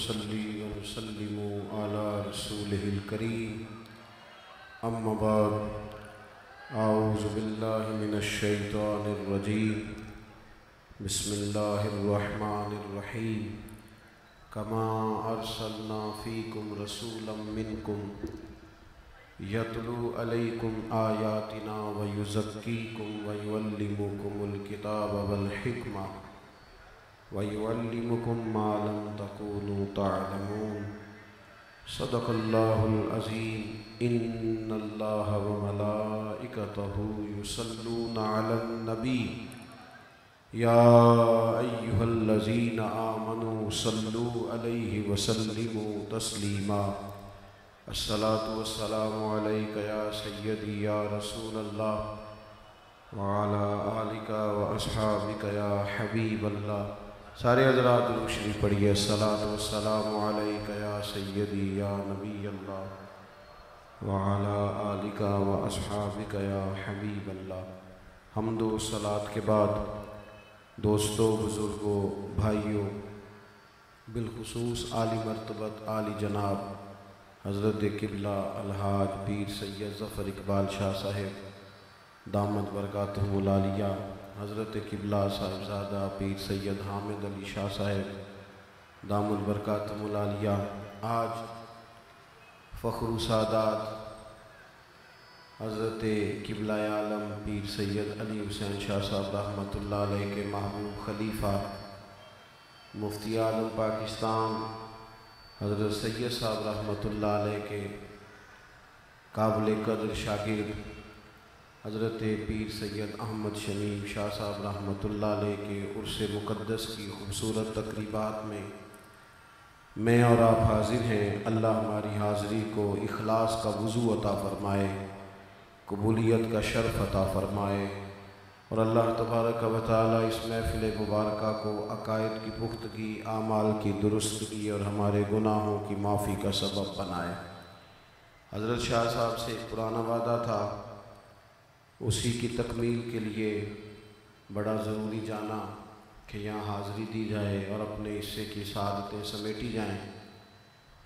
ونصلي ونسلم على رسوله الكريم أما بعد أعوذ بالله من الشيطان الرجيم بسم الله الرحمن الرحيم كما أرسلنا فيكم رسولا منكم يتلو عليكم آياتنا ويزكيكم ويعلمكم الكتاب والحكمة وَيُعَلِّمُكُم مَّا لَمْ تَكُونُوا تَعْلَمُونَ صدق اللہ العظیم ان اللہ وملائکتہ یصلون علی النبی یا ایہا الذین آمنوا صلوا علیہ وسلموا تسلیما الصلاۃ والسلام علیک یا سیدی یا رسول اللہ وعلی آلک واصحابک یا حبیب اللہ۔ سارے حضرات درود شریف پڑھیے۔ الصلاۃ والسلام علیک یا سیدی یا نبی اللہ وعلی آلک واصحابک یا حبیب اللہ۔ حمد و صلوات کے بعد دوستوں، بزرگوں، بھائیوں، بالخصوص عالی مرتبت عالی جناب حضرت قبلہ الحاج پیر سید ظفر اقبال شاہ صاحب دامت برکاتہ العالیہ، حضرت قبلہ صاحبزادہ پیر سید حامد علی شاہ صاحب دامت برکاتہ العالیہ، آج فخر و سعادات حضرت قبلہ عالم پیر سید علی حسین شاہ صاحب رحمۃ اللہ علیہ کے محبوب خلیفہ مفتی اعظم پاکستان حضرت سید صاحب رحمۃ اللہ علیہ کے قابل قدر شاگرد حضرت پیر سید احمد شمیم شاہ صاحب رحمۃ اللہ علیہ کے عرس مقدس کی خوبصورت تقریبات میں اور آپ حاضر ہیں۔ اللہ ہماری حاضری کو اخلاص کا وضو عطا فرمائے، قبولیت کا شرف عطا فرمائے، اور اللہ تبارک و تعالی اس محفل مبارکہ کو عقائد کی پختگی، اعمال کی درستگی اور ہمارے گناہوں کی معافی کا سبب بنائے۔ حضرت شاہ صاحب سے ایک پرانا وعدہ تھا، اسی کی تکمیل کے لیے بڑا ضروری جانا کہ یہاں حاضری دی جائے اور اپنے حصے کی سعادتیں سمیٹی جائیں۔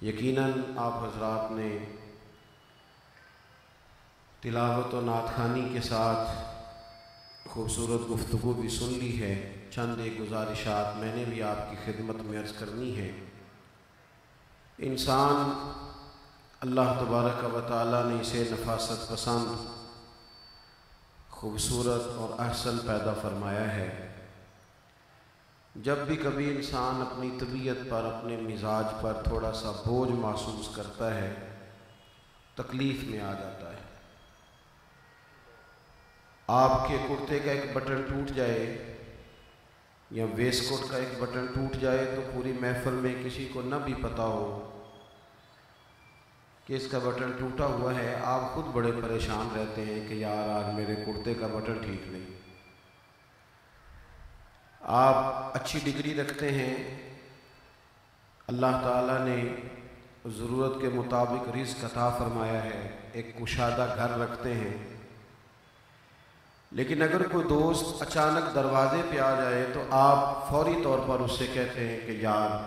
یقیناً آپ حضرات نے تلاوت و نعت خوانی کے ساتھ خوبصورت گفتگو بھی سن لی ہے۔ چند ایک گزارشات میں نے بھی آپ کی خدمت میں عرض کرنی ہے۔ انسان اللہ تبارک و تعالی نے اسے نفاست پسند، خوبصورت اور احسن پیدا فرمایا ہے۔ جب بھی کبھی انسان اپنی طبیعت پر، اپنے مزاج پر تھوڑا سا بوجھ محسوس کرتا ہے، تکلیف میں آ جاتا ہے۔ آپ کے کرتے کا ایک بٹن ٹوٹ جائے یا ویسٹ کوٹ کا ایک بٹن ٹوٹ جائے تو پوری محفل میں کسی کو نہ بھی پتہ ہو کہ اس کا بٹن ٹوٹا ہوا ہے، آپ خود بڑے پریشان رہتے ہیں کہ یار آج میرے کرتے کا بٹن ٹھیک نہیں۔ آپ اچھی ڈگری رکھتے ہیں، اللہ تعالیٰ نے ضرورت کے مطابق رزق عطا فرمایا ہے، ایک کشادہ گھر رکھتے ہیں، لیکن اگر کوئی دوست اچانک دروازے پہ آ جائے تو آپ فوری طور پر اس سے کہتے ہیں کہ یار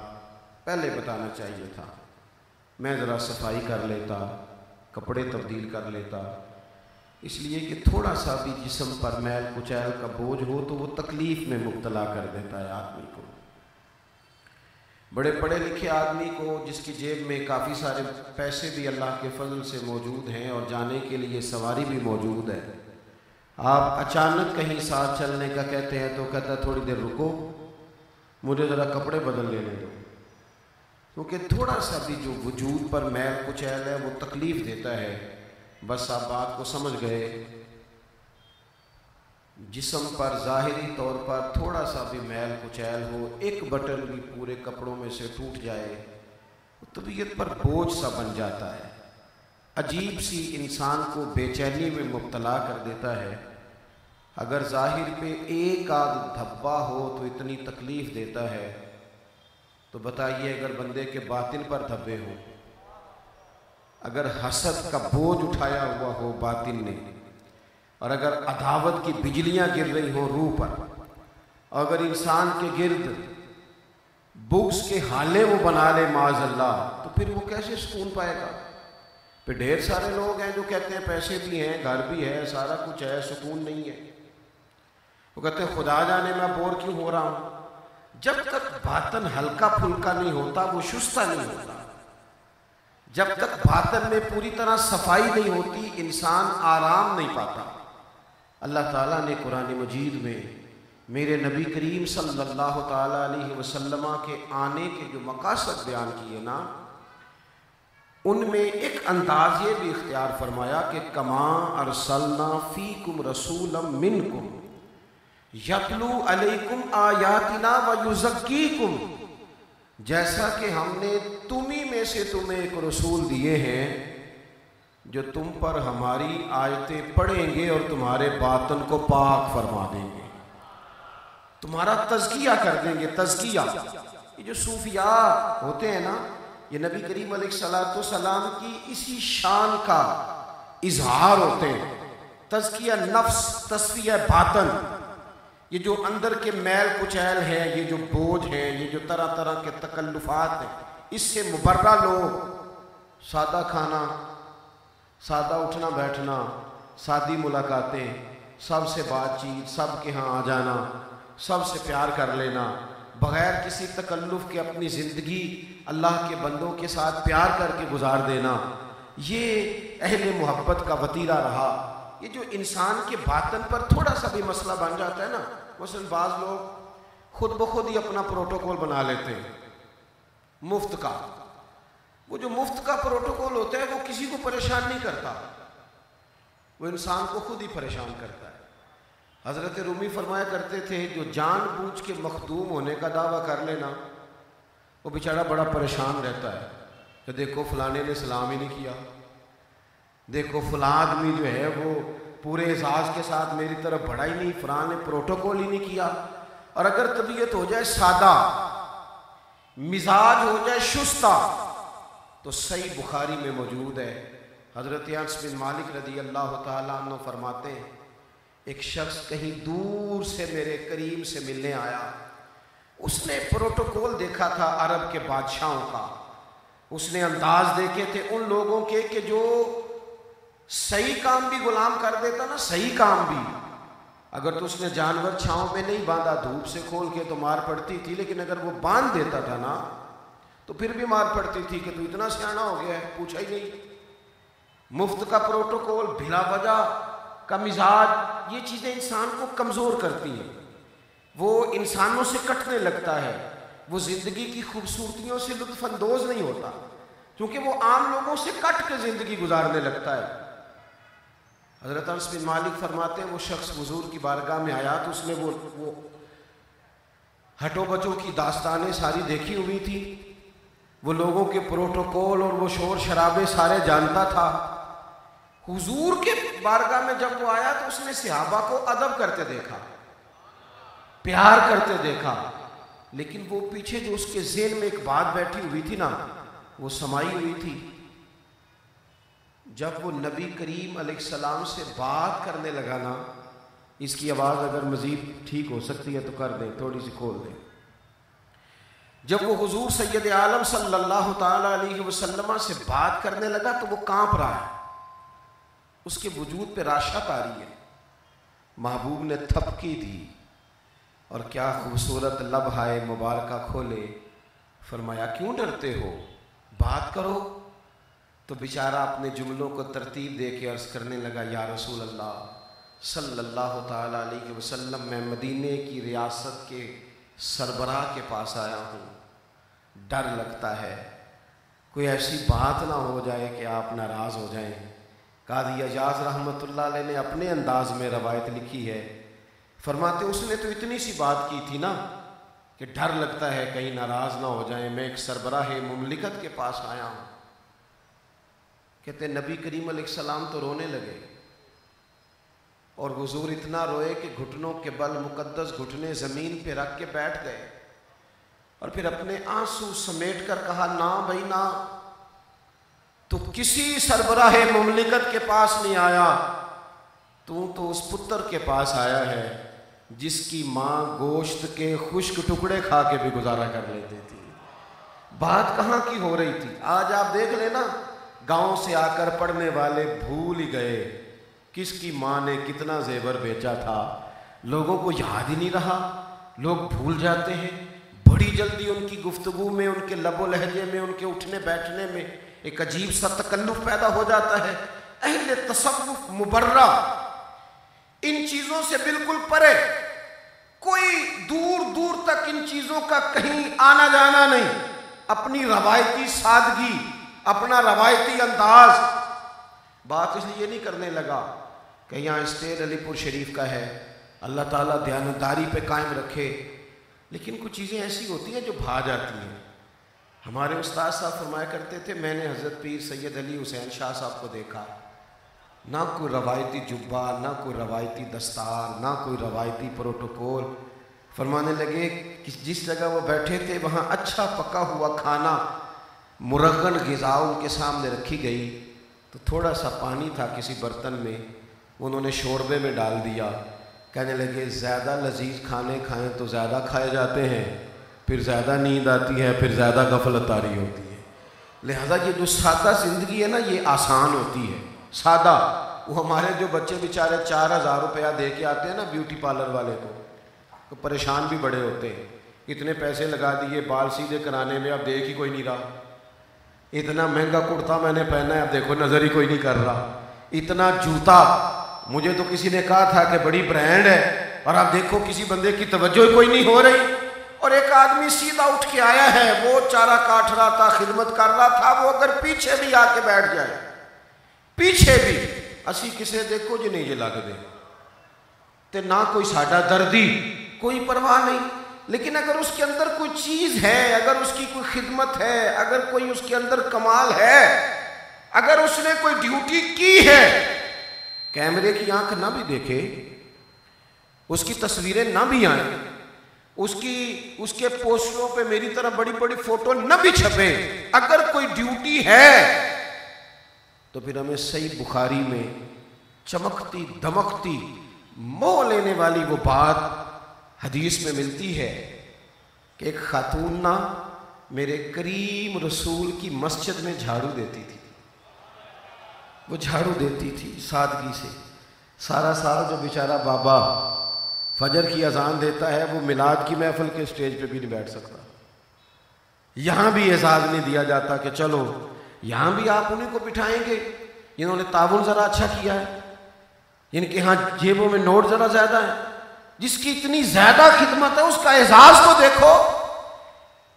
پہلے بتانا چاہیے تھا، میں ذرا صفائی کر لیتا، کپڑے تبدیل کر لیتا۔ اس لیے کہ تھوڑا سا بھی جسم پر میل کچیل کا بوجھ ہو تو وہ تکلیف میں مبتلا کر دیتا ہے آدمی کو۔ بڑے پڑھے لکھے آدمی کو جس کی جیب میں کافی سارے پیسے بھی اللہ کے فضل سے موجود ہیں اور جانے کے لیے سواری بھی موجود ہے، آپ اچانک کہیں ساتھ چلنے کا کہتے ہیں تو کہتا ہے تھوڑی دیر رکو، مجھے ذرا کپڑے بدل لینے دو، کیونکہ تھوڑا سا بھی جو وجود پر میل کچیل ہے وہ تکلیف دیتا ہے۔ بس آپ بات کو سمجھ گئے، جسم پر ظاہری طور پر تھوڑا سا بھی میل کچیل ہو، ایک بٹن بھی پورے کپڑوں میں سے ٹوٹ جائے، طبیعت پر بوجھ سا بن جاتا ہے، عجیب سی انسان کو بے چینی میں مبتلا کر دیتا ہے۔ اگر ظاہر پہ ایک آدھ دھبا ہو تو اتنی تکلیف دیتا ہے، تو بتائیے اگر بندے کے باطن پر دھبے ہوں، اگر حسد کا بوجھ اٹھایا ہوا ہو باطن نے، اور اگر عداوت کی بجلیاں گر رہی ہوں روح پر، اور اگر انسان کے گرد بغض کے حالے وہ بنا لے معاذ اللہ، تو پھر وہ کیسے سکون پائے گا؟ پھر ڈھیر سارے لوگ ہیں جو کہتے ہیں پیسے بھی ہیں، گھر بھی ہے، سارا کچھ ہے، سکون نہیں ہے۔ وہ کہتے ہیں خدا جانے میں بور کیوں ہو رہا ہوں۔ جب تک باطن ہلکا پھلکا نہیں ہوتا وہ شستہ نہیں ہوتا، جب تک باطن میں پوری طرح صفائی نہیں ہوتی انسان آرام نہیں پاتا۔ اللہ تعالیٰ نے قرآن مجید میں میرے نبی کریم صلی اللہ تعالیٰ علیہ وسلم کے آنے کے جو مقاصد بیان کیے نا، ان میں ایک انداز یہ بھی اختیار فرمایا کہ کما ارسلنا فیکم رسولا منکم یتلو علیکم آیاتنا ویزکیکم، جیسا کہ ہم نے تمہیں میں سے تمہیں ایک رسول دیے ہیں جو تم پر ہماری آیتیں پڑھیں گے اور تمہارے باطن کو پاک فرما دیں گے، تمہارا تزکیہ کر دیں گے۔ تزکیہ، یہ جو صوفیاء ہوتے ہیں نا، یہ نبی کریم علیہ السلام کی اسی شان کا اظہار ہوتے ہیں۔ تزکیہ نفس، تصفیہ باطن، یہ جو اندر کے میل کچیل ہیں، یہ جو بوجھ ہیں، یہ جو طرح طرح کے تکلفات ہیں، اس سے مبرہ لوگ سادہ کھانا، سادہ اٹھنا بیٹھنا، سادی ملاقاتیں، سب سے بات چیت، سب کے ہاں آ جانا، سب سے پیار کر لینا، بغیر کسی تکلف کے اپنی زندگی اللہ کے بندوں کے ساتھ پیار کر کے گزار دینا، یہ اہل محبت کا وتیرہ رہا۔ یہ جو انسان کے باطن پر تھوڑا سا بھی مسئلہ بن جاتا ہے نا، مثلا بعض لوگ خود بخود ہی اپنا پروٹوکول بنا لیتے ہیں مفت کا۔ وہ جو مفت کا پروٹوکول ہوتا ہے وہ کسی کو پریشان نہیں کرتا، وہ انسان کو خود ہی پریشان کرتا ہے۔ حضرت رومی فرمایا کرتے تھے جو جان بوجھ کے مخدوم ہونے کا دعویٰ کر لینا وہ بیچارہ بڑا پریشان رہتا ہے کہ دیکھو فلانے نے سلام ہی نہیں کیا، دیکھو فلاں آدمی جو ہے وہ پورے اعزاز کے ساتھ میری طرف بڑھا ہی نہیں، فلاں نے پروٹوکول ہی نہیں کیا۔ اور اگر طبیعت ہو جائے سادہ، مزاج ہو جائے شستہ، تو صحیح بخاری میں موجود ہے، حضرت انس بن مالک رضی اللہ تعالیٰ عنہ فرماتے ہیں ایک شخص کہیں دور سے میرے کریم سے ملنے آیا، اس نے پروٹوکول دیکھا تھا عرب کے بادشاہوں کا، اس نے انداز دیکھے تھے ان لوگوں کے کہ جو صحیح کام بھی غلام کر دیتا نا، صحیح کام بھی، اگر تو اس نے جانور چھاؤں میں نہیں باندھا دھوپ سے کھول کے تو مار پڑتی تھی، لیکن اگر وہ باندھ دیتا تھا نا تو پھر بھی مار پڑتی تھی کہ تو اتنا سیانا ہو گیا ہے، پوچھا ہی نہیں۔ مفت کا پروٹوکول، بلا وجہ کا مزاج، یہ چیزیں انسان کو کمزور کرتی ہیں، وہ انسانوں سے کٹنے لگتا ہے، وہ زندگی کی خوبصورتیوں سے لطف اندوز نہیں ہوتا، کیونکہ وہ عام لوگوں سے کٹ کے زندگی گزارنے لگتا ہے۔ حضرت انس بن مالک فرماتے ہیں وہ شخص حضور کی بارگاہ میں آیا تو اس نے وہ ہٹو بچوں کی داستانیں ساری دیکھی ہوئی تھی، وہ لوگوں کے پروٹوکول اور وہ شور شرابے سارے جانتا تھا۔ حضور کے بارگاہ میں جب وہ آیا تو اس نے صحابہ کو ادب کرتے دیکھا، پیار کرتے دیکھا، لیکن وہ پیچھے جو اس کے ذہن میں ایک بات بیٹھی ہوئی تھی نا، وہ سمائی ہوئی تھی۔ جب وہ نبی کریم علیہ السلام سے بات کرنے لگا نا، اس کی آواز اگر مزید ٹھیک ہو سکتی ہے تو کر دیں، تھوڑی سی کھول دیں۔ جب وہ حضور سید عالم صلی اللہ تعالیٰ علیہ وسلم سے بات کرنے لگا تو وہ کانپ رہا ہے، اس کے وجود پہ راشت آ رہی ہے۔ محبوب نے تھپکی دی اور کیا خوبصورت لبہائے مبارکہ کھولے، فرمایا کیوں ڈرتے ہو، بات کرو۔ تو بیچارہ اپنے جملوں کو ترتیب دے کے عرض کرنے لگا، یا رسول اللہ صلی اللہ تعالیٰ علیہ وسلم، میں مدینے کی ریاست کے سربراہ کے پاس آیا ہوں، ڈر لگتا ہے کوئی ایسی بات نہ ہو جائے کہ آپ ناراض ہو جائیں۔ قاضی اعجاز رحمۃ اللہ علیہ نے اپنے انداز میں روایت لکھی ہے، فرماتے اس نے تو اتنی سی بات کی تھی نا کہ ڈر لگتا ہے کہیں ناراض نہ ہو جائیں، میں ایک سربراہ مملکت کے پاس آیا ہوں۔ کہتے نبی کریم علیہ السلام تو رونے لگے، اور حضور اتنا روئے کہ گھٹنوں کے بل مقدس گھٹنے زمین پہ رکھ کے بیٹھ گئے، اور پھر اپنے آنسو سمیٹ کر کہا، نا بھائی نا، تو کسی سربراہ مملکت کے پاس نہیں آیا، تو اس پتر کے پاس آیا ہے جس کی ماں گوشت کے خشک ٹکڑے کھا کے بھی گزارا کر لیتی تھی۔ بات کہاں کی ہو رہی تھی؟ آج آپ دیکھ لینا، گاؤں سے آ کر پڑھنے والے بھول ہی گئے کس کی ماں نے کتنا زیور بیچا تھا، لوگوں کو یاد ہی نہیں رہا، لوگ بھول جاتے ہیں بڑی جلدی۔ ان کی گفتگو میں، ان کے لب و لہجے میں، ان کے اٹھنے بیٹھنے میں ایک عجیب سا تکلف پیدا ہو جاتا ہے۔ اہل تصوف مبرہ ان چیزوں سے بالکل پرے، کوئی دور دور تک ان چیزوں کا کہیں آنا جانا نہیں، اپنی روایتی سادگی، اپنا روایتی انداز۔ بات اس لیے نہیں کرنے لگا کہ یہاں اسٹیٹ علی پور شریف کا ہے، اللہ تعالیٰ دیانتداری پہ قائم رکھے، لیکن کچھ چیزیں ایسی ہوتی ہیں جو بھا جاتی ہیں۔ ہمارے استاد صاحب فرمایا کرتے تھے، میں نے حضرت پیر سید علی حسین شاہ صاحب کو دیکھا، نہ کوئی روایتی جبہ، نہ کوئی روایتی دستار، نہ کوئی روایتی پروٹوکول۔ فرمانے لگے کہ جس جگہ وہ بیٹھے تھے وہاں اچھا پکا ہوا کھانا، مرغن غذا ان کے سامنے رکھی گئی، تو تھوڑا سا پانی تھا کسی برتن میں، انہوں نے شوربے میں ڈال دیا۔ کہنے لگے زیادہ لذیذ کھانے کھائیں تو زیادہ کھائے جاتے ہیں، پھر زیادہ نیند آتی ہے، پھر زیادہ غفلت طاری ہوتی ہے۔ لہذا یہ جو سادہ زندگی ہے نا، یہ آسان ہوتی ہے، سادہ۔ وہ ہمارے جو بچے بیچارے 4000 روپیہ دے کے آتے ہیں نا بیوٹی پارلر والے کو، تو پریشان بھی بڑے ہوتے ہیں، اتنے پیسے لگا دیے بال سیدھے کرانے میں، اب دیکھ ہی کوئی نہیں رہا۔ اتنا مہنگا کرتا میں نے پہنا ہے، اب دیکھو نظر ہی کوئی نہیں کر رہا۔ اتنا جوتا، مجھے تو کسی نے کہا تھا کہ بڑی برانڈ ہے، اور اب دیکھو کسی بندے کی توجہ ہی کوئی نہیں ہو رہی۔ اور ایک آدمی سیدھا اٹھ کے آیا ہے، وہ چارہ کاٹ رہا تھا، خدمت کر رہا تھا، وہ اگر پیچھے بھی آ کے بیٹھ جائے، پیچھے بھی اسی کسے دیکھو جی نہیں یہ لگ دے تے، نہ کوئی ساڈا دردی، کوئی پرواہ نہیں۔ لیکن اگر اس کے اندر کوئی چیز ہے، اگر اس کی کوئی خدمت ہے، اگر کوئی اس کے اندر کمال ہے، اگر اس نے کوئی ڈیوٹی کی ہے، کیمرے کی آنکھ نہ بھی دیکھے، اس کی تصویریں نہ بھی آئیں، اس کے پوسٹروں پہ میری طرح بڑی بڑی فوٹو نہ بھی چھپے، اگر کوئی ڈیوٹی ہے، تو پھر ہمیں صحیح بخاری میں چمکتی دمکتی موہ لینے والی وہ بات حدیث میں ملتی ہے کہ ایک خاتون نا میرے کریم رسول کی مسجد میں جھاڑو دیتی تھی۔ وہ جھاڑو دیتی تھی سادگی سے، سارا سال جو بیچارہ بابا فجر کی اذان دیتا ہے، وہ میلاد کی محفل کے سٹیج پہ بھی نہیں بیٹھ سکتا۔ یہاں بھی اعزاز نہیں دیا جاتا کہ چلو یہاں بھی آپ انہیں کو بٹھائیں گے جنہوں نے تعاون ذرا اچھا کیا ہے، جن کے ہاں جیبوں میں نوٹ ذرا زیادہ ہے، جس کی اتنی زیادہ خدمت ہے، اس کا اعزاز تو دیکھو۔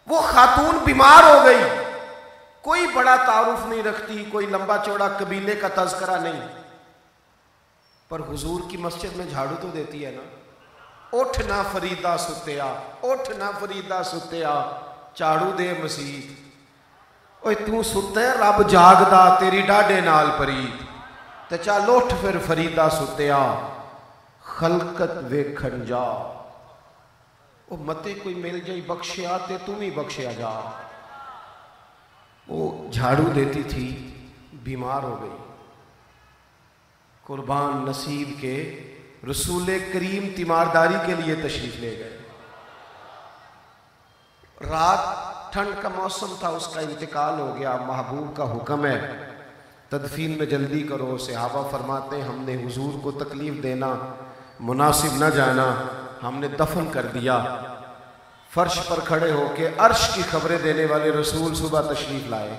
وہ خاتون بیمار ہو گئی، کوئی بڑا تعارف نہیں رکھتی، کوئی لمبا چوڑا قبیلے کا تذکرہ نہیں، پر حضور کی مسجد میں جھاڑو تو دیتی ہے نا۔ اٹھ نہ فریدہ ستیا، اٹھ نہ فریدہ ستیا، جھاڑو دے مسیح۔ اوے تو ستے رب جاگدا تیری ڈاڈے نال پرید، تے چل اٹھ پھر فریدہ ستیا، خلقت ویکھن جا۔ او متے کوئی مل جائی بخشیا تے تم ہی بخشیا جا۔ وہ جھاڑو دیتی تھی، بیمار ہو گئی۔ قربان نصیب کے رسول کریم تیمارداری کے لیے تشریف لے گئے۔ رات ٹھنڈ کا موسم تھا، اس کا انتقال ہو گیا، محبوب کا حکم ہے تدفین میں جلدی کرو۔ صحابہ فرماتے ہیں ہم نے حضور کو تکلیف دینا مناسب نہ جانا، ہم نے دفن کر دیا۔ فرش پر کھڑے ہو کے عرش کی خبریں دینے والے رسول صبح تشریف لائے،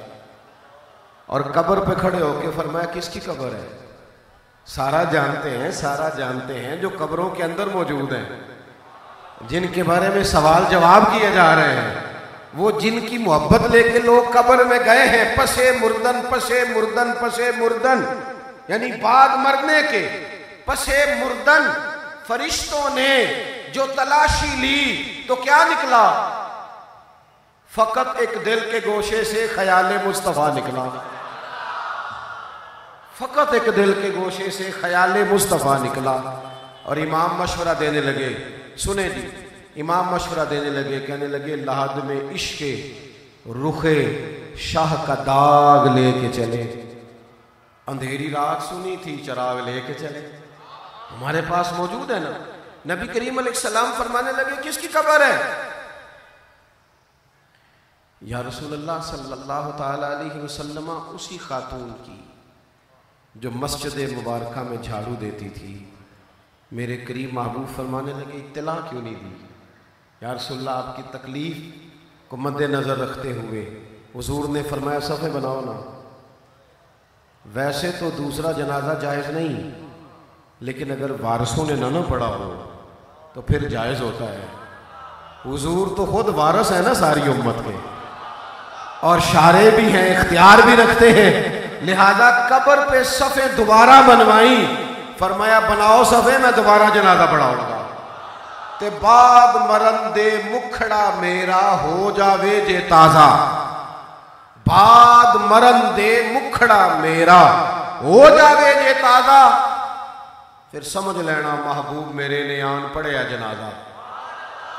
اور قبر پہ کھڑے ہو کے فرمایا کس کی قبر ہے؟ سارا جانتے ہیں، سارا جانتے ہیں، جو قبروں کے اندر موجود ہیں، جن کے بارے میں سوال جواب کیے جا رہے ہیں، وہ جن کی محبت لے کے لوگ قبر میں گئے ہیں، پسے مردن پسے مردن پسے مردن، یعنی بعد مرنے کے پسے مردن۔ فرشتوں نے جو تلاشی لی تو کیا نکلا؟ فقط ایک دل کے گوشے سے خیال مصطفیٰ نکلا، فقط ایک دل کے گوشے سے خیال مصطفیٰ نکلا۔ اور امام مشورہ دینے لگے، سنیں جی، امام مشورہ دینے لگے، کہنے لگے لحد میں عشق رخ شاہ کا داغ لے کے چلے۔ اندھیری رات سنی تھی، چراغ لے کے چلے، ہمارے پاس موجود ہے نا۔ نبی کریم علیہ السلام فرمانے لگے کس کی قبر ہے؟ یا رسول اللہ صلی اللہ تعالیٰ علیہ وسلم اسی خاتون کی جو مسجد مبارکہ میں جھاڑو دیتی تھی، میرے قریب محبوب فرمانے لگے اطلاع کیوں نہیں دی؟ یا رسول اللہ آپ کی تکلیف کو مد نظر رکھتے ہوئے حضور نے فرمایا صفحے بناؤ نا۔ ویسے تو دوسرا جنازہ جائز نہیں، لیکن اگر وارثوں نے نہ پڑھا ہو تو پھر جائز ہوتا ہے۔ حضور تو خود وارث ہے نا ساری امت کے، اور شارع بھی ہیں، اختیار بھی رکھتے ہیں، لہذا قبر پہ صفیں دوبارہ بنوائیں، فرمایا بناؤ صفیں، میں دوبارہ جنازہ پڑھاؤں گا۔ تے بعد مرن دے مکھڑا میرا ہو جاوے جے تازہ، بعد مرن دے مکھڑا میرا ہو جاوے جے تازہ، پھر سمجھ لینا محبوب میرے نے آن پڑھیا جنازہ،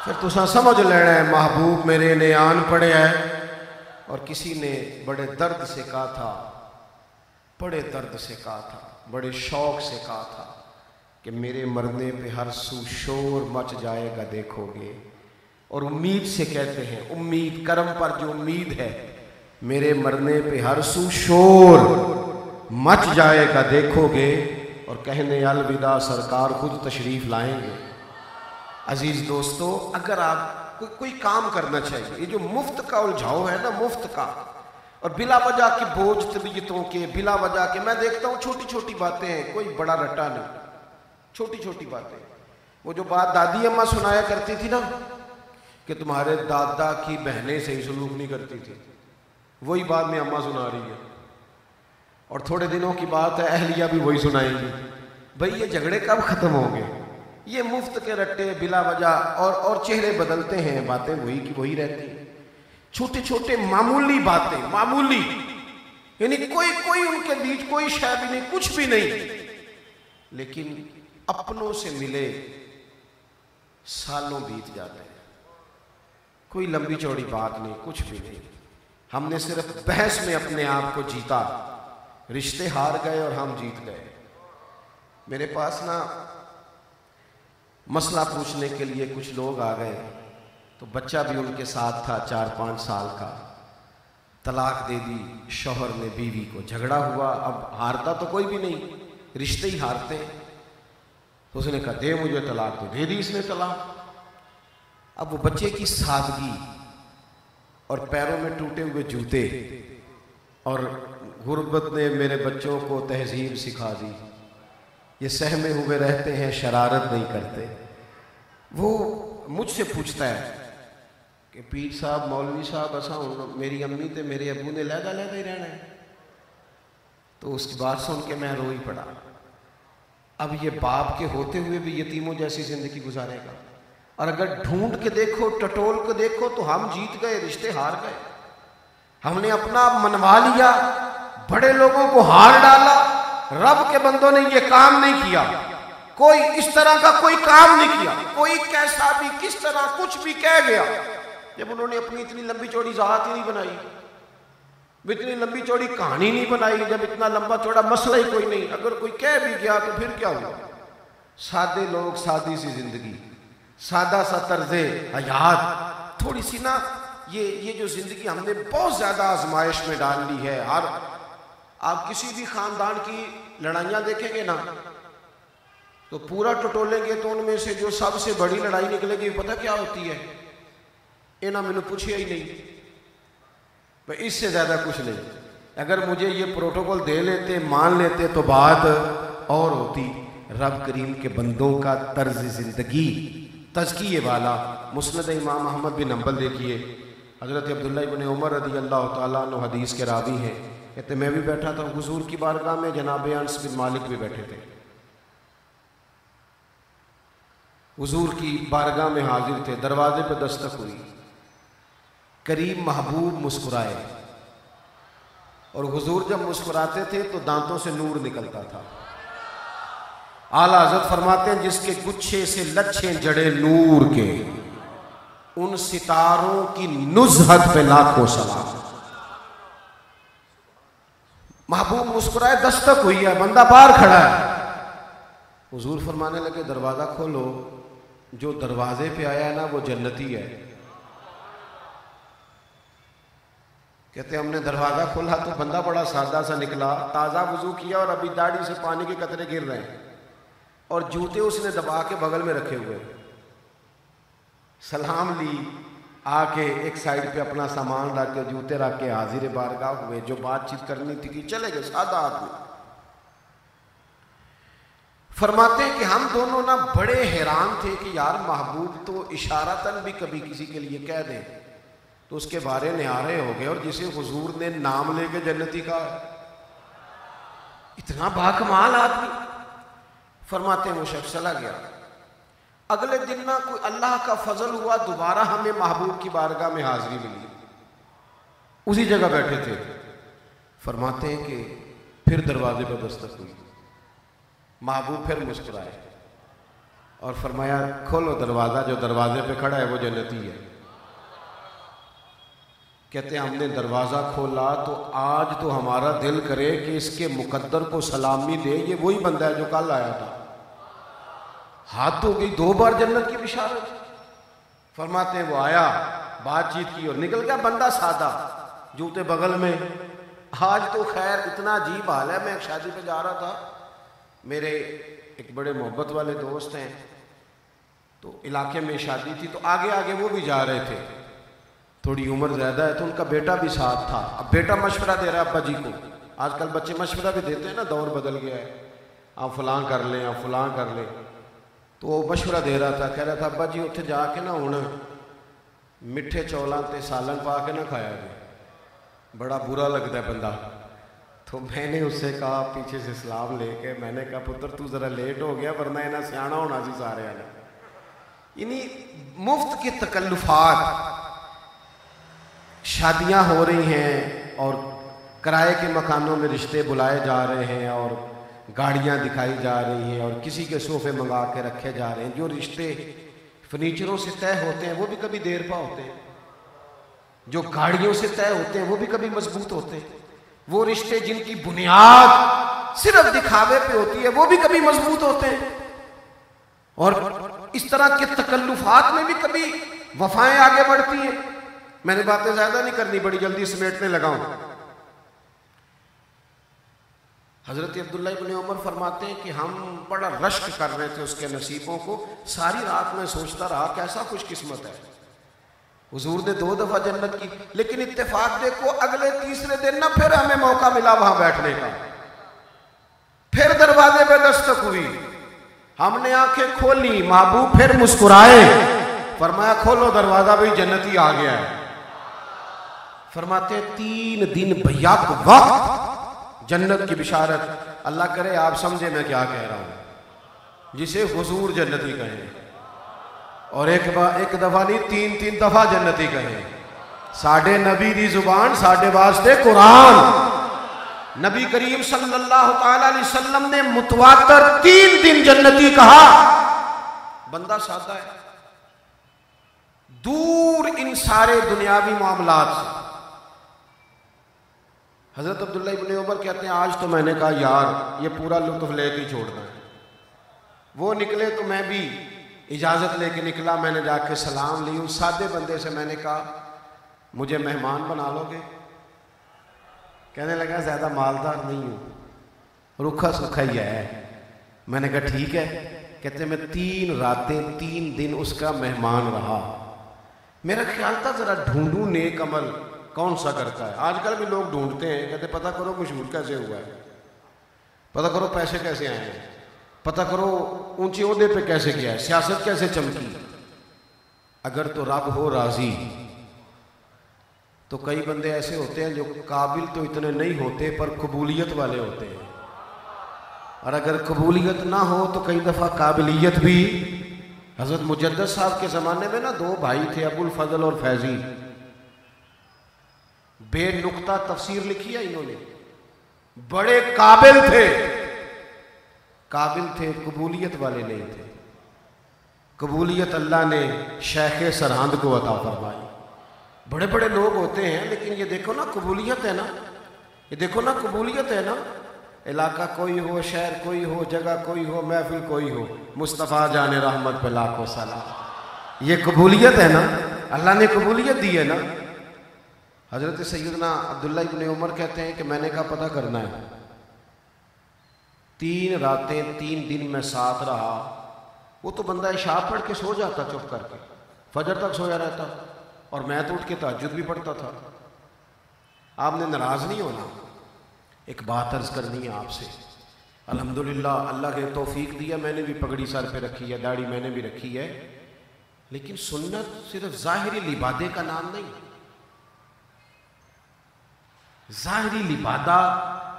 پھر تساں سمجھ لینا ہے محبوب میرے نے آن پڑھیا ہے۔ اور کسی نے بڑے درد سے کہا تھا، بڑے درد سے کہا تھا، بڑے شوق سے کہا تھا کہ میرے مرنے پہ ہر سو شور مچ جائے گا دیکھو گے، اور امید سے کہتے ہیں، امید کرم پر جو امید ہے، میرے مرنے پہ ہر سو شور مچ جائے گا دیکھو گے، اور کہنے الوداع سرکار خود تشریف لائیں گے۔ عزیز دوستو، اگر آپ کوئی کام کرنا چاہیے، یہ جو مفت کا الجھاؤ ہے نا، مفت کا اور بلا وجہ کی بوجھ طبیعتوں کے، بلا وجہ کے، میں دیکھتا ہوں چھوٹی چھوٹی باتیں ہیں، کوئی بڑا رٹا نہیں، چھوٹی چھوٹی باتیں۔ وہ جو بات دادی اماں سنایا کرتی تھی نا کہ تمہارے دادا کی بہنیں صحیح سلوک نہیں کرتی تھی، وہی بات میں اماں سنا رہی ہے، اور تھوڑے دنوں کی بات ہے اہلیہ بھی وہی سنائیں گی۔ بھئی یہ جھگڑے کب ختم ہوں گے؟ یہ مفت کے رٹے بلا وجہ، اور چہرے بدلتے ہیں، باتیں وہی کی وہی رہتی ہیں، چھوٹے چھوٹے معمولی باتیں، معمولی، یعنی کوئی ان کے بیچ کوئی شے بھی نہیں، کچھ بھی نہیں، لیکن اپنوں سے ملے سالوں بیت جاتے ہیں، کوئی لمبی چوڑی بات نہیں، کچھ بھی نہیں۔ ہم نے صرف بحث میں اپنے آپ کو جیتا، رشتے ہار گئے اور ہم جیت گئے۔ میرے پاس نا مسئلہ پوچھنے کے لیے کچھ لوگ آ گئے، تو بچہ بھی ان کے ساتھ تھا 4-5 سال کا، طلاق دے دی شوہر نے بیوی کو، جھگڑا ہوا، اب ہارتا تو کوئی بھی نہیں، رشتے ہی ہارتے ہیں، تو اس نے کہا دے مجھے طلاق، تو دے دی اس نے طلاق۔ اب وہ بچے کی سادگی اور پیروں میں ٹوٹے ہوئے جوتے، اور غربت نے میرے بچوں کو تہذیب سکھا دی، یہ سہمے ہوئے رہتے ہیں، شرارت نہیں کرتے۔ وہ مجھ سے پوچھتا ہے کہ پیر صاحب، مولوی صاحب، ایسا میری امی تے میرے ابو نے لہدا ہی رہنا ہے؟ تو اس کی بات سن کے میں رو ہی پڑا۔ اب یہ باپ کے ہوتے ہوئے بھی یتیموں جیسی زندگی گزارے گا؟ اور اگر ڈھونڈ کے دیکھو، ٹٹول کے دیکھو، تو ہم جیت گئے، رشتے ہار گئے۔ ہم نے اپنا منوا لیا، بڑے لوگوں کو ہار ڈالا، رب کے بندوں نے یہ کام نہیں کیا، کوئی اس طرح کا کوئی کام نہیں کیا، کوئی کیسا بھی کس طرح کچھ بھی کہہ گیا، جب انہوں نے اپنی اتنی لمبی چوڑی ذات ہی نہیں بنائی، اتنی لمبی چوڑی کہانی نہیں بنائی، جب اتنا لمبا چوڑا مسئلہ ہی کوئی نہیں، اگر کوئی کہہ بھی گیا تو پھر کیا ہوا؟ سادے لوگ، سادی سی زندگی، سادہ سا طرز حیات، تھوڑی سی نا یہ جو زندگی ہم نے بہت زیادہ آزمائش میں ڈال لی ہے۔ اور آپ کسی بھی خاندان کی لڑائیاں دیکھیں گے نا تو پورا ٹٹولیں گے تو ان میں سے جو سب سے بڑی لڑائی نکلے گی پتہ کیا ہوتی ہے؟ انہاں میں نے پوچھے ہی نہیں، بھئی اس سے زیادہ کچھ نہیں۔ اگر مجھے یہ پروٹوکول دے لیتے، مان لیتے تو بات اور ہوتی۔ رب کریم کے بندوں کا طرز زندگی تزکیے والا۔ مسند امام احمد بن حنبل دیکھیے، حضرت عبداللہ ابن عمر رضی اللہ تعالیٰ عنہ حدیث کے راوی ہیں، کہتے میں بھی بیٹھا تھا حضور کی بارگاہ میں، جناب انس بن مالک بھی بیٹھے تھے، حضور کی بارگاہ میں حاضر تھے، دروازے پہ دستک ہوئی، قریب محبوب مسکرائے، اور حضور جب مسکراتے تھے تو دانتوں سے نور نکلتا تھا۔ اعلیٰ حضرت فرماتے ہیں جس کے گچھے سے لچھیں جڑے نور کے، ان ستاروں کی نزہت پہ لاکھوں سلام۔ محبوب مسکرائے، دستک ہوئی ہے، بندہ باہر کھڑا ہے، حضور فرمانے لگے دروازہ کھولو، جو دروازے پہ آیا ہے نا وہ جنتی ہے۔ کہتے ہم نے دروازہ کھولا تو بندہ بڑا سادہ سا نکلا، تازہ وضو کیا اور ابھی داڑھی سے پانی کے قطرے گر رہے ہیں، اور جوتے اس نے دبا کے بغل میں رکھے ہوئے. سلام لی، آ کے ایک سائڈ پہ اپنا سامان رکھ کے جوتے رکھ کے حاضر بارگاہ ہوئے. جو بات چیت کرنی تھی کہ چلے گئے، سادہ آدمی. فرماتے ہیں کہ ہم دونوں نا بڑے حیران تھے کہ یار محبوب تو اشارتاً بھی کبھی کسی کے لیے کہہ دیں تو اس کے بارے نہارے ہو گئے، اور جسے حضور نے نام لے کے جنتی کہا، اتنا باکمال آدمی. فرماتے ہیں وہ شخص چلا گیا. اگلے دن نہ کوئی اللہ کا فضل ہوا، دوبارہ ہمیں محبوب کی بارگاہ میں حاضری ملی، اسی جگہ بیٹھے تھے. فرماتے ہیں کہ پھر دروازے پہ دستک ہوئی. محبوب پھر مسکرائے اور فرمایا کھولو دروازہ، جو دروازے پہ کھڑا ہے وہ جنتی ہے. کہتے ہیں ہم نے دروازہ کھولا تو آج تو ہمارا دل کرے کہ اس کے مقدر کو سلامی دے، یہ وہی بندہ ہے جو کل آیا تھا. ہاتھ ہو گئی 2 بار جنت کی بشارت. فرماتے ہیں وہ آیا، بات چیت کی اور نکل گیا. بندہ سادہ، جوتے بغل میں. آج تو خیر اتنا عجیب حال ہے، میں ایک شادی پہ جا رہا تھا، میرے ایک بڑے محبت والے دوست ہیں، تو علاقے میں شادی تھی تو آگے آگے وہ بھی جا رہے تھے. تھوڑی عمر زیادہ ہے تو ان کا بیٹا بھی ساتھ تھا. اب بیٹا مشورہ دے رہا ہے ابا جی کو. آج کل بچے مشورہ بھی دیتے ہیں نا، دور بدل گیا ہے، آپ فلاں کر لیں، آپ فلاں کر لیں. تو وہ مشورہ دے رہا تھا، کہہ رہا تھا ابا جی اتنے جا کے نا ہوں میٹھے چولاں تے سالن پا کے نہ کھایا جائے، بڑا برا لگتا ہے بندہ. تو میں نے اس سے کہا پیچھے سے سلام لے کے، میں نے کہا پتر تو ذرا لیٹ ہو گیا ورنہ انہیں سیاح ہونا سی سارے آنے. یعنی مفت کے تکلفات. شادیاں ہو رہی ہیں اور کرائے کے مکانوں میں رشتے بلائے جا رہے ہیں اور گاڑیاں دکھائی جا رہی ہیں اور کسی کے صوفے منگا کے رکھے جا رہے ہیں. جو رشتے فرنیچروں سے طے ہوتے ہیں وہ بھی کبھی دیر پا ہوتے ہیں، جو گاڑیوں سے طے ہوتے ہیں وہ بھی کبھی مضبوط ہوتے ہیں. وہ رشتے جن کی بنیاد صرف دکھاوے پہ ہوتی ہے وہ بھی کبھی مضبوط ہوتے ہیں. اور اس طرح کے تکلفات میں بھی کبھی وفائیں آگے بڑھتی ہیں. میں نے باتیں زیادہ نہیں کرنی، بڑی جلدی سمیٹنے لگا ہوں. حضرت عبداللہ ابن عمر فرماتے ہیں کہ ہم بڑا رشک کر رہے تھے اس کے نصیبوں کو. ساری رات میں سوچتا رہا کیسا خوش قسمت ہے. حضور نے 2 دفعہ جنت کی، لیکن اتفاق دیکھو اگلے تیسرے دن نہ پھر ہمیں موقع ملا وہاں بیٹھنے کا. پھر دروازے پہ دستک ہوئی، ہم نے آنکھیں کھولی، محبوب پھر مسکرائے. فرمایا کھولو دروازہ، بھئی جنتی آ گیا ہے. فرماتے 3 دن بیک وقت جنت کی بشارت. اللہ کرے آپ سمجھے میں کیا کہہ رہا ہوں. جسے حضور جنتی کہیں، اور ایک دفعہ نہیں 3 دفعہ جنتی کہیں. ساڈے نبی دی زبان ساڈے واسطے قرآن. نبی کریم صلی اللہ تعالی علیہ وسلم نے متواتر 3 دن جنتی کہا. بندہ سادہ ہے، دور ان سارے دنیاوی معاملات سے. حضرت عبداللہ ابن عمر کہتے ہیں آج تو میں نے کہا یار یہ پورا لطف لے کے چھوڑنا ہے. وہ نکلے تو میں بھی اجازت لے کے نکلا. میں نے جا کے سلام لی. اس سادے بندے سے میں نے کہا مجھے مہمان بنا لو گے؟ کہنے لگا زیادہ مالدار نہیں ہوں، رکھا سکھا ہی ہے. میں نے کہا ٹھیک ہے. کہتے میں 3 راتیں 3 دن اس کا مہمان رہا. میرا خیال تھا ذرا ڈھونڈوں نیک عمل کون سا کرتا ہے. آج کل بھی لوگ ڈھونڈتے ہیں، کہتے پتہ کرو مشہور کیسے ہوا ہے، پتہ کرو پیسے کیسے آئے ہیں، پتہ کرو اونچے عہدے پہ کیسے گیا ہے، سیاست کیسے چمکی. اگر تو رب ہو راضی تو کئی بندے ایسے ہوتے ہیں جو قابل تو اتنے نہیں ہوتے پر قبولیت والے ہوتے ہیں، اور اگر قبولیت نہ ہو تو کئی دفعہ قابلیت بھی. حضرت مجدد صاحب کے زمانے میں نا 2 بھائی تھے، ابو الفضل اور فیضی. بے نقطہ تفسیر لکھی ہے انہوں نے. بڑے قابل تھے، قبولیت والے نہیں تھے. قبولیت اللہ نے شیخ سرہند کو عطا فرمائی. بڑے بڑے لوگ ہوتے ہیں لیکن یہ دیکھو نا قبولیت ہے نا، یہ دیکھو نا قبولیت ہے نا. علاقہ کوئی ہو، شہر کوئی ہو، جگہ کوئی ہو، محفل کوئی ہو، مصطفیٰ جان رحمت پہ لاکھوں سلام. یہ قبولیت ہے نا، اللہ نے قبولیت دی ہے نا. حضرت سیدنا عبداللہ ابن عمر کہتے ہیں کہ میں نے کہا پتہ کرنا ہے، 3 راتیں 3 دن میں ساتھ رہا، وہ تو بندہ عشاء پڑھ کے سو جاتا چپ کر کے، فجر تک سویا رہتا، اور میں تو اٹھ کے تہجد بھی پڑھتا تھا۔ آپ نے ناراض نہیں ہونا، ایک بات عرض کرنی ہے آپ سے۔ الحمدللہ اللہ نے توفیق دیا، میں نے بھی پگڑی سر پہ رکھی ہے، داڑھی میں نے بھی رکھی ہے، لیکن سنت صرف ظاہری لبادے کا نام نہیں۔ ظاہری لبادہ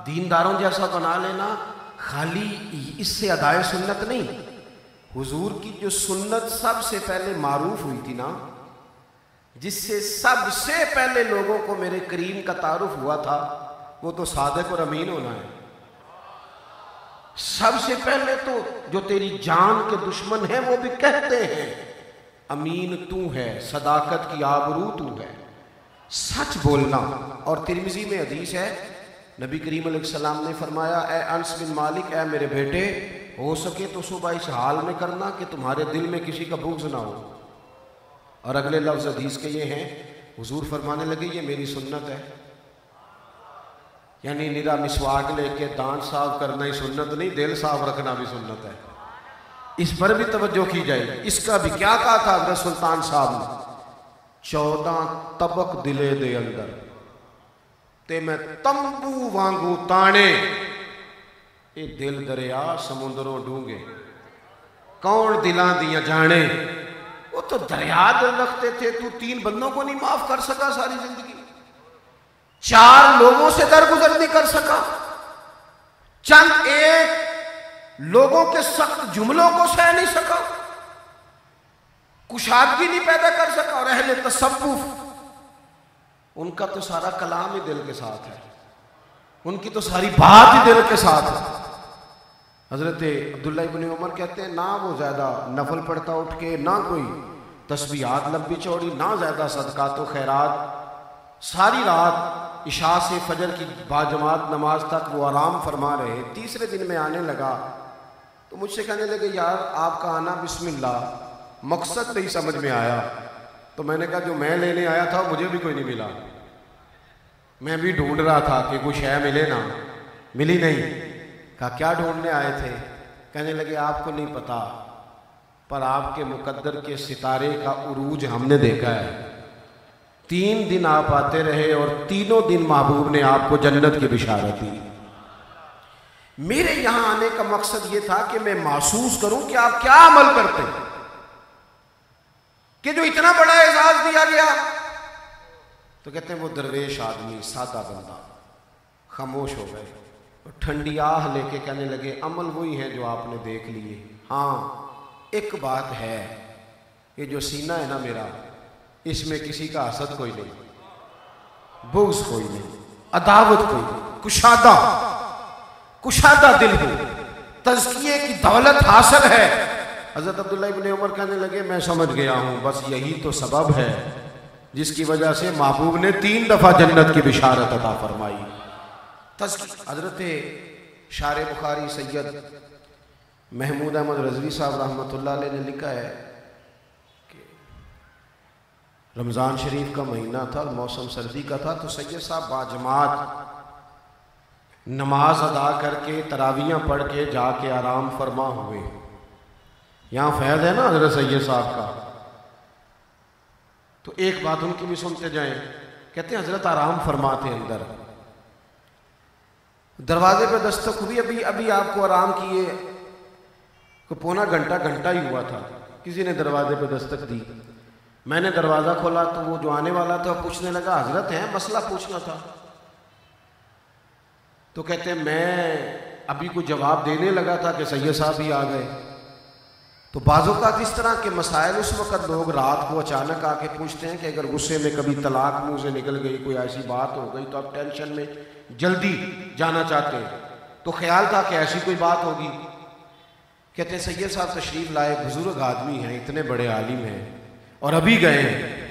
دینداروں جیسا بنا لینا خالی اس سے ادائے سنت نہیں۔ حضور کی جو سنت سب سے پہلے معروف ہوئی تھی نا، جس سے سب سے پہلے لوگوں کو میرے کریم کا تعارف ہوا تھا، وہ تو صادق اور امین ہونا ہے۔ سب سے پہلے تو جو تیری جان کے دشمن ہیں وہ بھی کہتے ہیں امین تو ہے، صداقت کی آبرو تو ہے، سچ بولنا۔ اور ترمذی میں حدیث ہے، نبی کریم علیہ السلام نے فرمایا، اے انس بن مالک، اے میرے بیٹے، ہو سکے تو صبح اس حال میں کرنا کہ تمہارے دل میں کسی کا بغض نہ ہو۔ اور اگلے لفظ حدیث کے یہ ہیں، حضور فرمانے لگے یہ میری سنت ہے، یعنی نرا مسواک لے کے دانت صاف کرنا ہی سنت نہیں، دل صاف رکھنا بھی سنت ہے۔ اس پر بھی توجہ کی جائے۔ اس کا بھی کیا کہا تھا حضرت سلطان صاحب نے، 14 طبق دلے دے اندر تے میں تمبو وانگو تانے، اے دل دریا سمندروں ڈونگے، کون دلاں دیا جانے۔ وہ تو دریا دل رکھتے تھے، تو 3 بندوں کو نہیں معاف کر سکا ساری زندگی، 4 لوگوں سے درگزر نہیں کر سکا، چند ایک لوگوں کے سخت جملوں کو سہ نہیں سکا، کشادگی نہیں پیدا کر سکا۔ اور اہل تصوف، ان کا تو سارا کلام ہی دل کے ساتھ ہے، ان کی تو ساری بات ہی دل کے ساتھ ہے۔ حضرت عبداللہ ابن عمر کہتے ہیں، نہ وہ زیادہ نفل پڑھتا اٹھ کے، نہ کوئی تسبیحات لمبی چوڑی، نہ زیادہ صدقات و خیرات، ساری رات عشاء سے فجر کی باجماعت نماز تک وہ آرام فرما رہے۔ تیسرے دن میں آنے لگا تو مجھ سے کہنے لگے، یار آپ کا آنا بسم اللہ، مقصد نہیں سمجھ میں آیا۔ تو میں نے کہا جو میں لینے آیا تھا مجھے بھی کوئی نہیں ملا، میں بھی ڈھونڈ رہا تھا کہ کوئی شے ملے نا، ملی نہیں۔ کہا کیا ڈھونڈنے آئے تھے؟ کہنے لگے آپ کو نہیں پتا، پر آپ کے مقدر کے ستارے کا عروج ہم نے دیکھا ہے۔ 3 دن آپ آتے رہے اور تینوں دن محبوب نے آپ کو جنت کی بشارت دی۔ میرے یہاں آنے کا مقصد یہ تھا کہ میں محسوس کروں کہ آپ کیا عمل کرتے ہیں، کہ جو اتنا بڑا اعزاز دیا گیا۔ تو کہتے ہیں وہ درویش آدمی، سادہ بندہ خاموش ہو گئے اور ٹھنڈی آہ لے کے کہنے لگے، عمل وہی ہے جو آپ نے دیکھ لیے، ہاں ایک بات ہے، یہ جو سینہ ہے نا میرا، اس میں کسی کا حسد کوئی نہیں، بغض کوئی نہیں، عداوت کوئی نہیں، کشادہ دل ہو، تزکیے کی دولت حاصل ہے۔ حضرت عبداللہ ابن عمر کہنے لگے، میں سمجھ گیا ہوں، بس یہی تو سبب ہے جس کی وجہ سے محبوب نے 3 دفعہ جنت کی بشارت عطا فرمائی۔ حضرت شارح بخاری سید محمود احمد رضوی صاحب رحمۃ اللہ علیہ نے لکھا ہے کہ رمضان شریف کا مہینہ تھا، موسم سردی کا تھا، تو سید صاحب باجماعت نماز ادا کر کے تراویحاں پڑھ کے جا کے آرام فرما ہوئے۔ یہاں فیض ہے نا حضرت سید صاحب کا، تو ایک بات ان کی بھی سنتے جائیں۔ کہتے ہیں حضرت آرام فرماتے اندر، دروازے پہ دستک ہوئی، ابھی آپ کو آرام کیے کو پونا گھنٹہ ہی ہوا تھا، کسی نے دروازے پہ دستک دی، میں نے دروازہ کھولا تو وہ جو آنے والا تھا پوچھنے لگا، حضرت ہیں، مسئلہ پوچھنا تھا۔ تو کہتے ہیں میں ابھی کوئی جواب دینے لگا تھا کہ سید صاحب ہی آ گئے۔ تو بعض اوقات اس طرح کے مسائل اس وقت لوگ رات کو اچانک آ کے پوچھتے ہیں کہ اگر غصے میں کبھی طلاق منہ سے نکل گئی، کوئی ایسی بات ہو گئی تو آپ ٹینشن میں جلدی جانا چاہتے ہیں، تو خیال تھا کہ ایسی کوئی بات ہوگی۔ کہتے ہیں سید صاحب تشریف لائے، بزرگ آدمی ہیں، اتنے بڑے عالم ہیں، اور ابھی گئے ہیں۔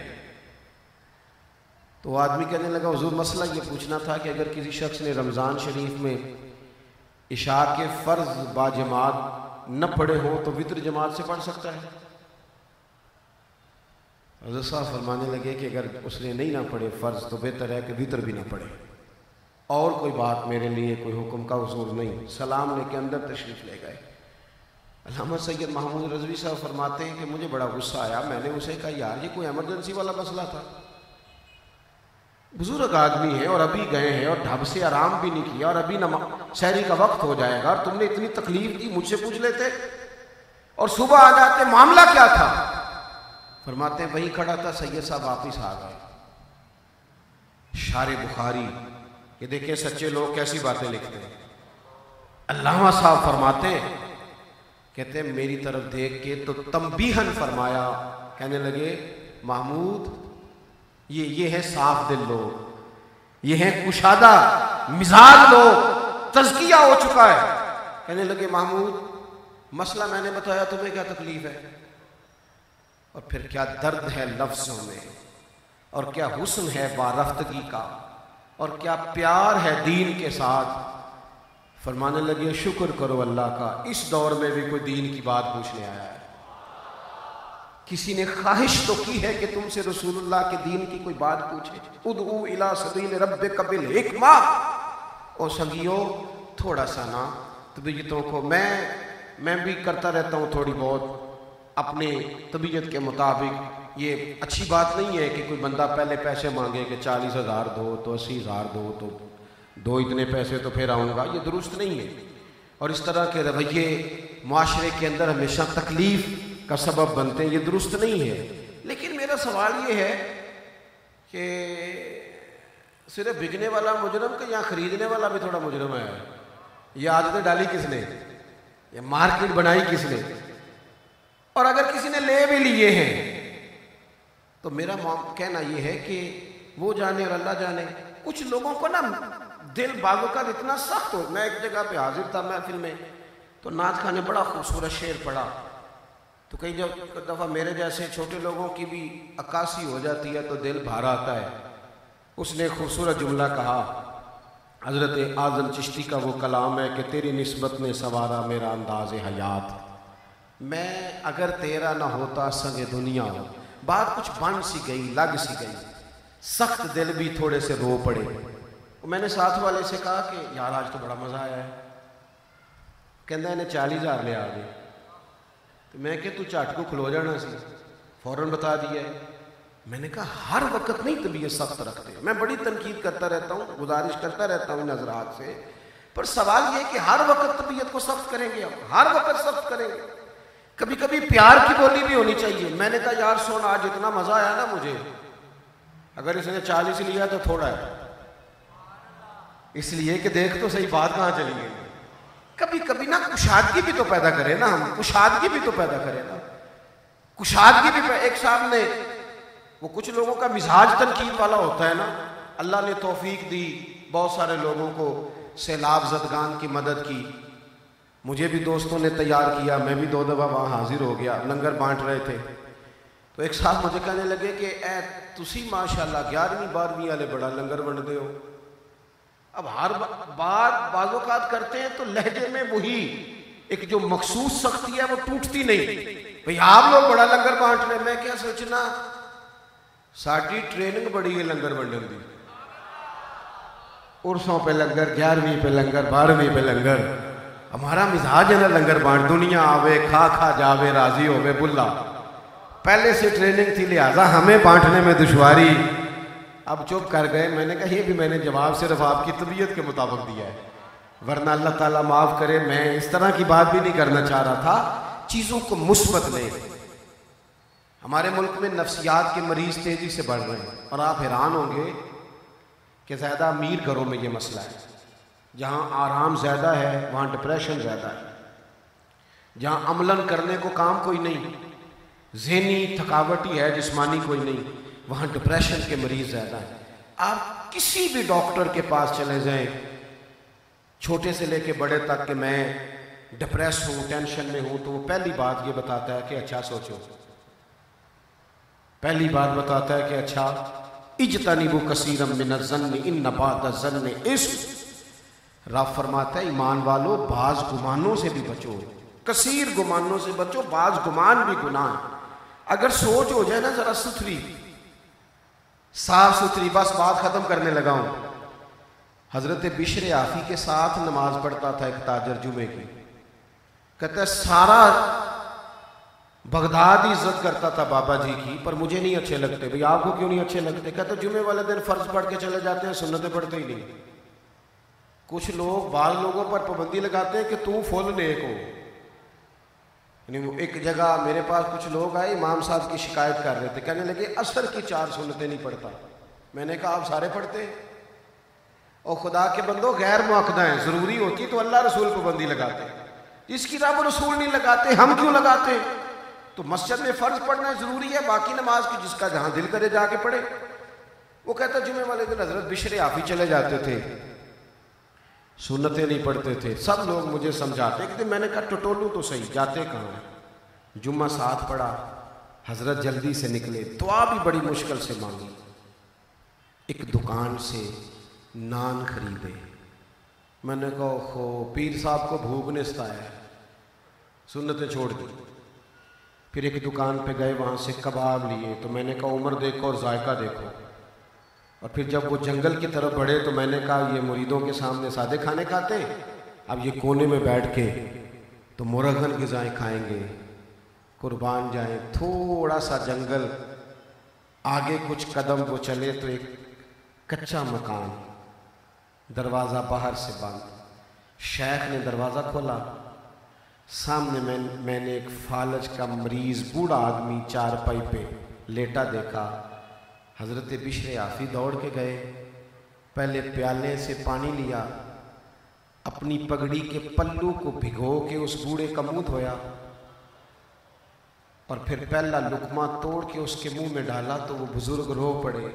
تو وہ آدمی کہنے لگا، حضور مسئلہ یہ پوچھنا تھا کہ اگر کسی شخص نے رمضان شریف میں عشاء کے فرض باجماعت نہ پڑھے ہوں تو وتر جماعت سے پڑھ سکتا ہے؟ حضرت صاحب فرمانے لگے کہ اگر اس نے نہیں نہ پڑھے فرض تو بہتر ہے کہ وتر بھی نہ پڑھے، اور کوئی بات میرے لیے کوئی حکم کا حضور نہیں۔ سلام لے کے اندر تشریف لے گئے۔ علامہ سید محمود رضوی صاحب فرماتے ہیں کہ مجھے بڑا غصہ آیا، میں نے اسے کہا یار یہ کوئی ایمرجنسی والا مسئلہ تھا، بزرگ آدمی ہے اور ابھی گئے ہیں اور ڈھب سے آرام بھی نہیں کیا اور ابھی سحری کا وقت ہو جائے گا اور تم نے اتنی تکلیف دی، مجھ سے پوچھ لیتے اور صبح آ جاتے، معاملہ کیا تھا؟ فرماتے ہیں وہیں کھڑا تھا، سید صاحب واپس آ گئے۔ شارح بخاری، یہ دیکھیں سچے لوگ کیسی باتیں لکھتے ہیں۔ علامہ صاحب فرماتے ہیں، کہتے ہیں میری طرف دیکھ کے تو تنبیہن فرمایا، کہنے لگے محمود یہ ہے صاف دل لوگ، یہ ہے کشادہ مزاج لوگ، تزکیہ ہو چکا ہے۔ کہنے لگے محمود مسئلہ میں نے بتایا، تمہیں کیا تکلیف ہے؟ اور پھر کیا درد ہے لفظوں میں، اور کیا حسن ہے وارفتگی کا، اور کیا پیار ہے دین کے ساتھ۔ فرمانے لگے شکر کرو اللہ کا، اس دور میں بھی کوئی دین کی بات پوچھنے آیا ہے۔ کسی نے خواہش تو کی ہے کہ تم سے رسول اللہ کے دین کی کوئی بات پوچھے؟ ادعو الی سبیل ربک بالحکمہ۔ او سنگیو تھوڑا سا نا طبیعتوں کو میں بھی کرتا رہتا ہوں تھوڑی بہت اپنے طبیعت کے مطابق۔ یہ اچھی بات نہیں ہے کہ کوئی بندہ پہلے پیسے مانگے کہ 40,000 دو تو 80,000 دو تو دو اتنے پیسے تو پھر آؤں گا، یہ درست نہیں ہے۔ اور اس طرح کے رویے معاشرے کے اندر ہمیشہ تکلیف کا سبب بنتے ہیں، یہ درست نہیں ہے۔ لیکن میرا سوال یہ ہے کہ صرف بکنے والا مجرم کہ یہاں خریدنے والا بھی تھوڑا مجرم ہے؟ یہ عادتیں ڈالی کس نے؟ یہ مارکیٹ بنائی کس نے؟ اور اگر کسی نے لے بھی لیے ہیں تو میرا کہنا یہ ہے کہ وہ جانے اور اللہ جانے۔ کچھ لوگوں کو نا دل بعض اوقات اتنا سخت ہو۔ میں ایک جگہ پہ حاضر تھا محفل میں، تو نعت خان نے بڑا خوبصورت شعر پڑھا، تو کئی دفعہ میرے جیسے چھوٹے لوگوں کی بھی عکاسی ہو جاتی ہے تو دل بھار آتا ہے۔ اس نے خوبصورت جملہ کہا، حضرت اعظم چشتی کا وہ کلام ہے کہ تیری نسبت نے سوارا میرا انداز حیات، میں اگر تیرا نہ ہوتا سنگ دنیا ہو۔ بات کچھ بن سی گئی، لگ سی گئی، سخت دل بھی تھوڑے سے رو پڑے۔ میں نے ساتھ والے سے کہا کہ یار آج تو بڑا مزہ آیا ہے، کہندہ انہیں 40,000 لے آ گئے۔ تو میں کہ تو چاٹ کو کھلو جانا سی، فوراً بتا دیا ہے۔ میں نے کہا ہر وقت نہیں طبیعت سخت رکھتے، میں بڑی تنقید کرتا رہتا ہوں، گزارش کرتا رہتا ہوں نظرات سے، پر سوال یہ ہے کہ ہر وقت طبیعت کو سخت کریں گے؟ ہر وقت سخت کریں گے؟ کبھی کبھی پیار کی بولی بھی ہونی چاہیے۔ میں نے کہا یار سونا آج اتنا مزہ آیا نا مجھے، اگر اس نے 40 لیا تو تھوڑا ہے، اس لیے کہ دیکھ تو صحیح بات کہاں چلی گئی۔ کبھی کبھی نا کشادگی بھی تو پیدا کرے نا، ہم کشادگی بھی تو پیدا کرے نا، کشادگی بھی ایک صاحب نے، وہ کچھ لوگوں کا مزاج تنقید والا ہوتا ہے نا، اللہ نے توفیق دی، بہت سارے لوگوں کو سیلاب زدگان کی مدد کی، مجھے بھی دوستوں نے تیار کیا، میں بھی 2 دفعہ وہاں حاضر ہو گیا، لنگر بانٹ رہے تھے۔ تو ایک صاحب مجھے کہنے لگے کہ اے تسی ماشاءاللہ 11ویں 12ویں والے بڑا لنگر بنتے ہو۔ اب ہر بات بعض اوقات کرتے ہیں تو لہجے میں وہی ایک جو مخصوص سختی ہے وہ ٹوٹتی نہیں۔ بھئی آپ لوگ بڑا لنگر بانٹ رہے، میں کیا سوچنا، ساڑھی ٹریننگ بڑی ہے لنگر بنڈن دی، عرصوں پہ لنگر، 11ویں پہ لنگر، 12ویں پہ لنگر۔ ہمارا مزاج ہے نا لنگر بانٹ، دنیا آوے کھا کھا جاوے راضی ہووے بلا، پہلے سے ٹریننگ تھی لہذا ہمیں بانٹنے میں دشواری۔ اب چپ کر گئے۔ میں نے کہا یہ بھی میں نے جواب صرف آپ کی طبیعت کے مطابق دیا ہے، ورنہ اللہ تعالیٰ معاف کرے میں اس طرح کی بات بھی نہیں کرنا چاہ رہا تھا۔ چیزوں کو مثبت لیں۔ ہمارے ملک میں نفسیات کے مریض تیزی سے بڑھ رہے ہیں، اور آپ حیران ہوں گے کہ زیادہ امیر گھروں میں یہ مسئلہ ہے۔ جہاں آرام زیادہ ہے وہاں ڈپریشن زیادہ ہے، جہاں عملاً کرنے کو کام کوئی نہیں، ذہنی تھکاوٹ ہی ہے، جسمانی کوئی نہیں، وہاں ڈپریشن کے مریض زیادہ ہیں۔ آپ کسی بھی ڈاکٹر کے پاس چلے جائیں، چھوٹے سے لے کے بڑے تک، کہ میں ڈپریس ہوں، ٹینشن میں ہوں، تو وہ پہلی بات یہ بتاتا ہے کہ اچھا سوچو، پہلی بات بتاتا ہے کہ اچھا اجتنبوا کثیرا من الظن ان بعض الظن اثم۔ رب فرماتا ہے ایمان والو بعض گمانوں سے بھی بچو، کثیر گمانوں سے بچو، بعض گمان بھی گناہ ہے۔ اگر سوچ ہو جائے نا ذرا ستھری صاف ستھری، بس بات ختم کرنے لگا ہوں۔ حضرت بشر عافی کے ساتھ نماز پڑھتا تھا ایک تاجر جمعے کی، کہتا ہے سارا بغداد عزت کرتا تھا بابا جی کی، پر مجھے نہیں اچھے لگتے۔ بھئی آپ کو کیوں نہیں اچھے لگتے؟ کہتا جمعے والے دن فرض پڑھ کے چلے جاتے ہیں، سنتیں پڑھتے ہی نہیں۔ کچھ لوگ بعض لوگوں پر پابندی لگاتے ہیں کہ تو فل نیک ہو۔ یعنی ایک جگہ میرے پاس کچھ لوگ آئے، امام صاحب کی شکایت کر رہے تھے، کہنے لگے عصر کی 4 سنتیں نہیں پڑھتا۔ میں نے کہا آپ سارے پڑھتے ہیں؟ اور خدا کے بندو غیر مؤکدہ ہیں، ضروری ہوتی تو اللہ رسول پابندی لگاتے، جس کی رب رسول نہیں لگاتے ہم کیوں لگاتے؟ تو مسجد میں فرض پڑھنا ضروری ہے، باقی نماز کی جس کا جہاں دل کرے جا کے پڑھے۔ وہ کہتا جمعے والے دن حضرت بشر عافی چلے جاتے تھے، سنتیں نہیں پڑھتے تھے۔ سب لوگ مجھے سمجھاتے کہ میں نے کہا ٹٹولو تو صحیح، جاتے کہاں ہیں؟ جمعہ ساتھ پڑھا، حضرت جلدی سے نکلے، دعا بھی بڑی مشکل سے مانگی، ایک دکان سے نان خریدے۔ میں نے کہا خو پیر صاحب کو بھوک نے ستایا ہے، سنتیں چھوڑ دی۔ پھر ایک دکان پہ گئے، وہاں سے کباب لیے، تو میں نے کہا عمر دیکھو اور ذائقہ دیکھو۔ اور پھر جب وہ جنگل کی طرف بڑھے تو میں نے کہا یہ مریدوں کے سامنے سادے کھانے کھاتے ہیں، اب یہ کونے میں بیٹھ کے تو مرغن غذائیں کھائیں گے، قربان جائیں۔ تھوڑا سا جنگل آگے کچھ قدم وہ چلے تو ایک کچا مکان، دروازہ باہر سے بند۔ شیخ نے دروازہ کھولا، سامنے میں نے ایک فالج کا مریض بوڑھا آدمی چارپائی پہ لیٹا دیکھا۔ حضرت بشر عافی دوڑ کے گئے، پہلے پیالے سے پانی لیا، اپنی پگڑی کے پلو کو بھگو کے اس بوڑھے کا منہ دھویا، اور پھر پہلا لقمہ توڑ کے اس کے منہ میں ڈالا تو وہ بزرگ رو پڑے،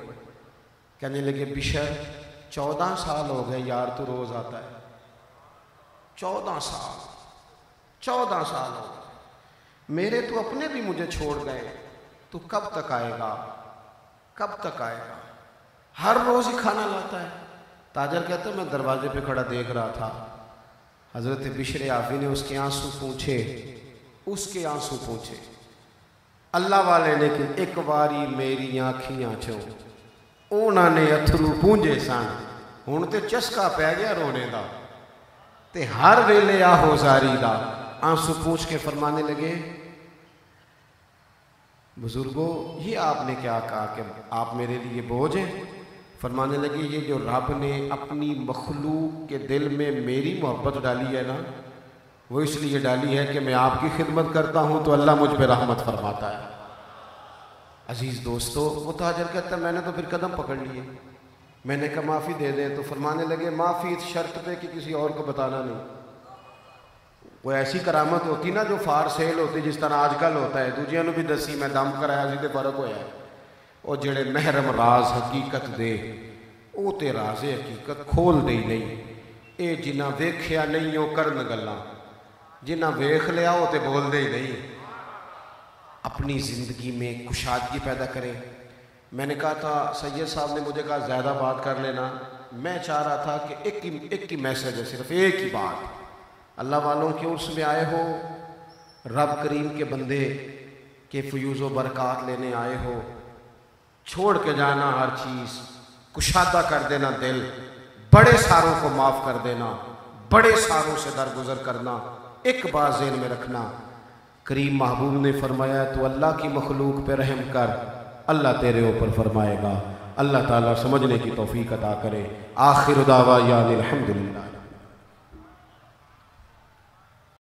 کہنے لگے بشر 14 سال ہو گئے یار تو روز آتا ہے، 14 سال ہو گئے، میرے تو اپنے بھی مجھے چھوڑ گئے، تو کب تک آئے گا؟ ہر روز ہی کھانا لاتا ہے۔ تاجر کہتا ہے میں دروازے پہ کھڑا دیکھ رہا تھا، حضرت بشر عافی نے اس کے آنسو پوچھے، اللہ والے نے کہ ایک واری میری آنکھیاں چوں انہوں نے اتھرو پونجے سن، ہن تے چسکا پہ گیا رونے دا، تے ہر ویلے آہو زاری دا۔ آنسو پوچھ کے فرمانے لگے بزرگوں یہ آپ نے کیا کہا کہ آپ میرے لیے بوجھ ہیں؟ فرمانے لگے یہ جو رب نے اپنی مخلوق کے دل میں میری محبت ڈالی ہے نا، وہ اس لیے ڈالی ہے کہ میں آپ کی خدمت کرتا ہوں تو اللہ مجھ پہ رحمت فرماتا ہے۔ عزیز دوستو، وہ تاجر کہتا ہے میں نے تو پھر قدم پکڑ لیے، میں نے کہا معافی دے دیں، تو فرمانے لگے معافی اس شرط پہ کہ کسی اور کو بتانا نہیں۔ کوئی ایسی کرامت ہوتی نا جو فار سیل ہوتی، جس طرح آج کل ہوتا ہے، دوجیاں نو بھی دسی میں دم کرایا سی تے فرق ہویا ہے۔ اور جڑے محرم راز حقیقت دے او تے راز حقیقت کھول دے نہیں، اے جنہ ویکھیا نہیں او کرن گلاں، جنہ ویکھ لیا او تے بول دے ہی نہیں۔ اپنی زندگی میں کشادگی پیدا کریں۔ میں نے کہا تھا، سید صاحب نے مجھے کہا زیادہ بات کر لینا، میں چاہ رہا تھا کہ ایک ہی میسج ہے، صرف ایک ہی بات۔ اللہ والوں کے عرس میں آئے ہو، رب کریم کے بندے کے فیوز و برکات لینے آئے ہو، چھوڑ کے جانا ہر چیز، کشادہ کر دینا دل، بڑے ساروں کو معاف کر دینا، بڑے ساروں سے درگزر کرنا۔ ایک بات ذہن میں رکھنا، کریم محبوب نے فرمایا تو اللہ کی مخلوق پہ رحم کر، اللہ تیرے اوپر فرمائے گا۔ اللہ تعالیٰ سمجھنے کی توفیق عطا کرے۔ آخر دعوانا الحمدللہ۔